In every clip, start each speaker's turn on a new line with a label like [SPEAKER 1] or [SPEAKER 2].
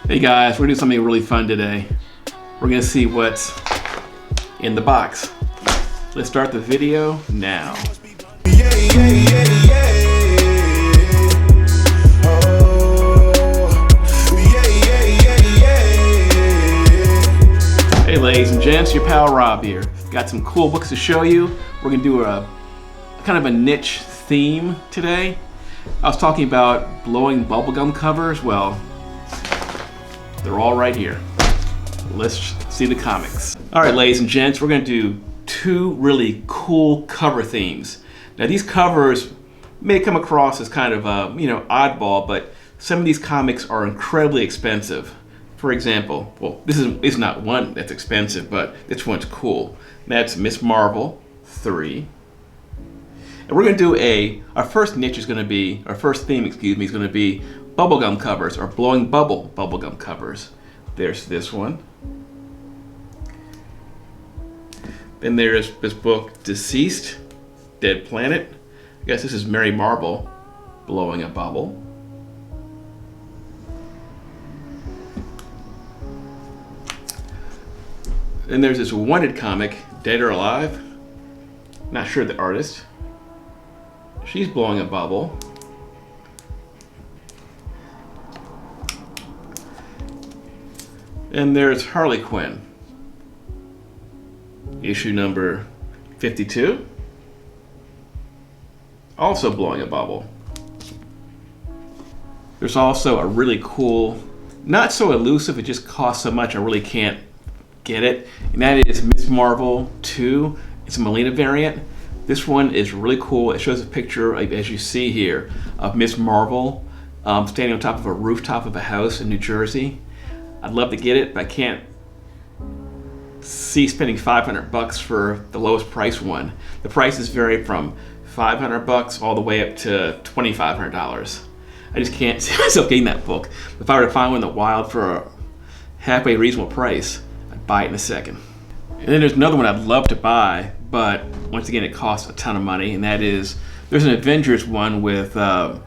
[SPEAKER 1] Hey guys, we're gonna do something really fun today. We're gonna see what's in the box. Let's start the video now. Hey ladies and gents, your pal Rob here. Got some cool books to show you. We're gonna do a kind of a niche theme today. I was talking about blowing bubblegum covers. Well, they're all right here. Let's see the comics. All right, ladies and gents, we're gonna do two really cool cover themes. Now these covers may come across as kind of oddball, but some of these comics are incredibly expensive. For example, well, this is not one that's expensive, but this one's cool. That's Miss Marvel 3. And we're gonna do our first theme, is gonna be bubblegum covers, or blowing bubblegum covers. There's this one. Then there's this book, Deceased, Dead Planet. I guess this is Mary Marvel blowing a bubble. Then there's this Wanted comic, Dead or Alive. Not sure the artist. She's blowing a bubble. And there's Harley Quinn, issue number 52, also blowing a bubble. There's also a really cool, not so elusive, it just costs so much I really can't get it, and that is Miss Marvel 2. It's a Melina variant. This one is really cool. It shows a picture, as you see here, of Miss Marvel standing on top of a rooftop of a house in New Jersey. I'd love to get it, but I can't see spending $500 for the lowest price one. The prices vary from $500 all the way up to $2,500. I just can't see myself getting that book. If I were to find one in the wild for a halfway reasonable price, I'd buy it in a second. And then there's another one I'd love to buy, but once again it costs a ton of money, and that is, there's an Avengers one with, I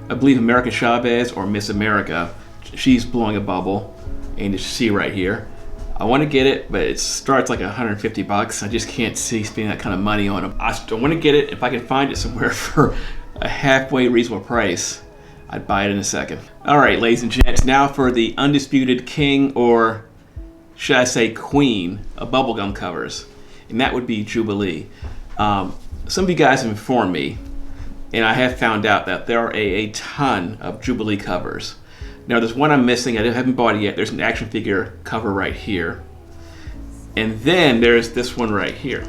[SPEAKER 1] believe, America Chavez or Miss America. She's blowing a bubble, and you see right here. I want to get it, but it starts like $150. I just can't see spending that kind of money on them. I still want to get it. If I can find it somewhere for a halfway reasonable price, I'd buy it in a second. All right, ladies and gents, now for the undisputed king, or should I say queen, of bubblegum covers, and that would be Jubilee. Some of you guys have informed me, and I have found out that there are a ton of Jubilee covers. Now there's one I'm missing, I haven't bought it yet. There's an action figure cover right here. And then there's this one right here.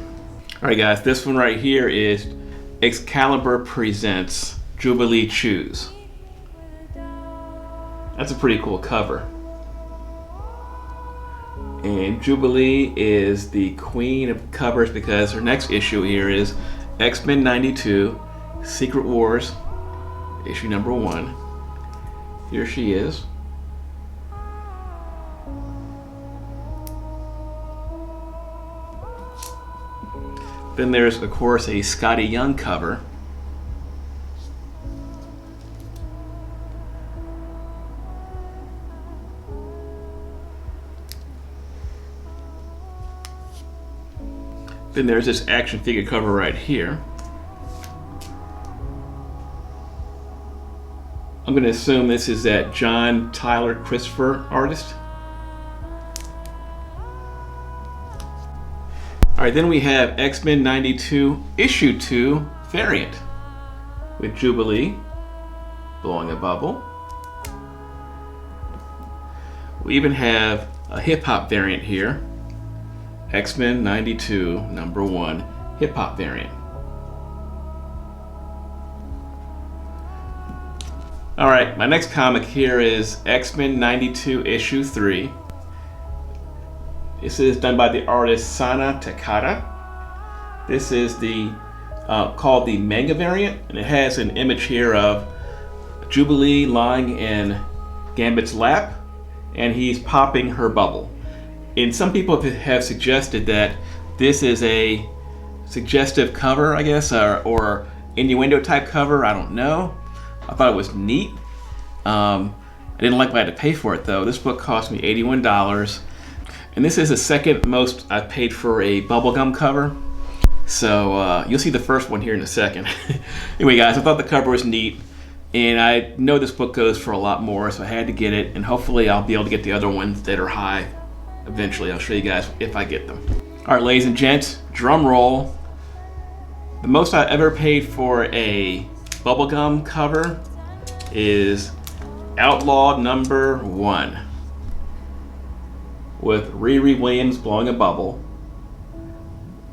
[SPEAKER 1] All right guys, this one right here is Excalibur Presents Jubilee Choose. That's a pretty cool cover. And Jubilee is the queen of covers because her next issue here is XMen 92, Secret Wars, issue number 1. Here she is. Then there's, of course, a Scotty Young cover. Then there's this action figure cover right here. I'm going to assume this is that John Tyler Christopher artist. All right, then we have X-Men 92 issue 2 variant with Jubilee blowing a bubble. We even have a hip hop variant here. X-Men 92 number 1 hip hop variant. All right, my next comic here is X-Men 92 issue 3. This is done by the artist Sana Takada. This is the called the manga variant, and it has an image here of Jubilee lying in Gambit's lap, and he's popping her bubble. And some people have suggested that this is a suggestive cover, I guess, or innuendo type cover. I don't know. I thought it was neat. And I didn't like what I had to pay for it though. This book cost me $81. And this is the second most I've paid for a bubblegum cover. So you'll see the first one here in a second. Anyway guys, I thought the cover was neat. And I know this book goes for a lot more, so I had to get it. And hopefully I'll be able to get the other ones that are high eventually. I'll show you guys if I get them. All right, ladies and gents, drum roll. The most I ever paid for a bubblegum cover is Outlaw #1 with Riri Williams blowing a bubble.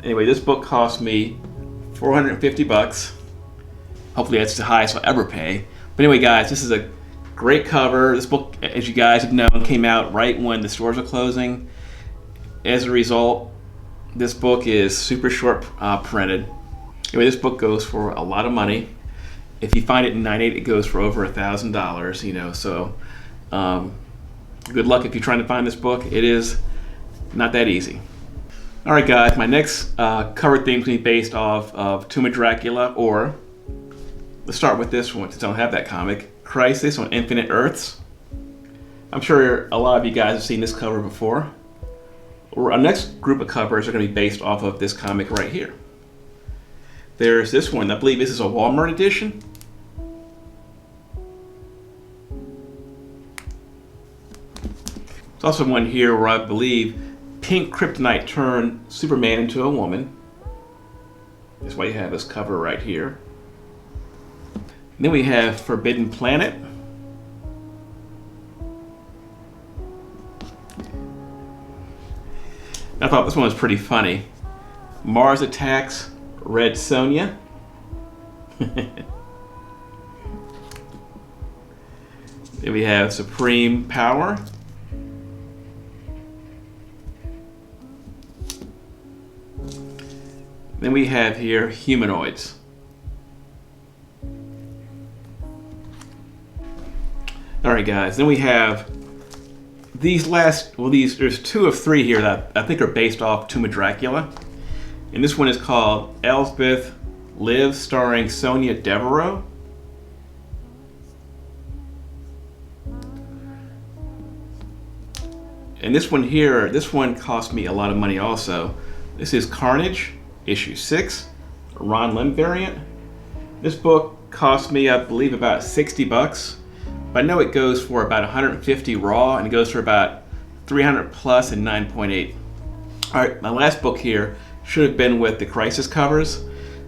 [SPEAKER 1] Anyway, this book cost me $450. Hopefully that's the highest I'll ever pay. But anyway guys, this is a great cover. This book, as you guys have known, came out right when the stores were closing. As a result, this book is super short printed. Anyway, this book goes for a lot of money. If you find it in 9.8, it goes for over $1,000, you know, so good luck if you're trying to find this book. It is not that easy. All right guys, my next cover theme is going to be based off of Tomb of Dracula, or let's start with this one since I don't have that comic, Crisis on Infinite Earths. I'm sure a lot of you guys have seen this cover before. Our next group of covers are going to be based off of this comic right here. There's this one, I believe this is a Walmart edition. There's also one here where I believe Pink Kryptonite turned Superman into a woman. That's why you have this cover right here. And then we have Forbidden Planet. I thought this one was pretty funny. Mars Attacks Red Sonja. Then we have Supreme Power. Then we have here Humanoids. Alright guys, then we have there's 2 of 3 here that I think are based off Tomb of Dracula. And this one is called Elsbeth Lives, starring Sonia Devereaux. And this one here, this one cost me a lot of money also. This is Carnage, issue 6, a Ron Lim variant. This book cost me, I believe, about $60. But I know it goes for about 150 raw, and it goes for about 300 plus and 9.8. All right, my last book here should have been with the Crisis covers.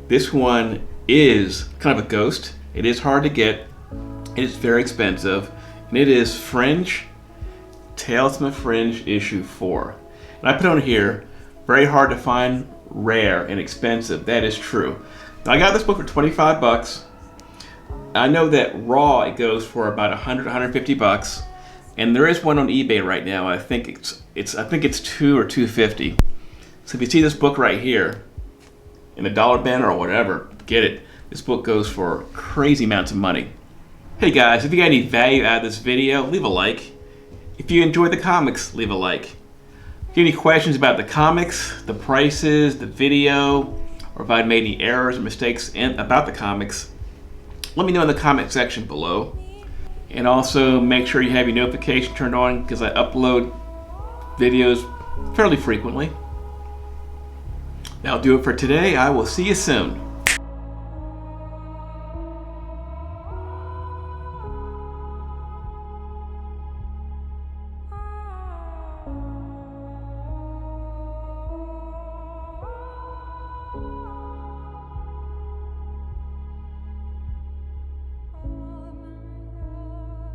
[SPEAKER 1] This one is kind of a ghost. It is hard to get. It is very expensive, and it is Fringe, Tales from the Fringe issue 4. And I put on here, very hard to find, rare, and expensive. That is true. Now I got this book for $25. I know that raw it goes for about 100, 150 bucks, and there is one on eBay right now. I think it's $2 or $2.50. So if you see this book right here in the dollar bin or whatever, get it. This book goes for crazy amounts of money. Hey guys, if you got any value out of this video, leave a like. If you enjoyed the comics, leave a like. If you have any questions about the comics, the prices, the video, or if I made any errors or mistakes about the comics, let me know in the comment section below. And also make sure you have your notification turned on because I upload videos fairly frequently. That'll do it for today. I will see you soon.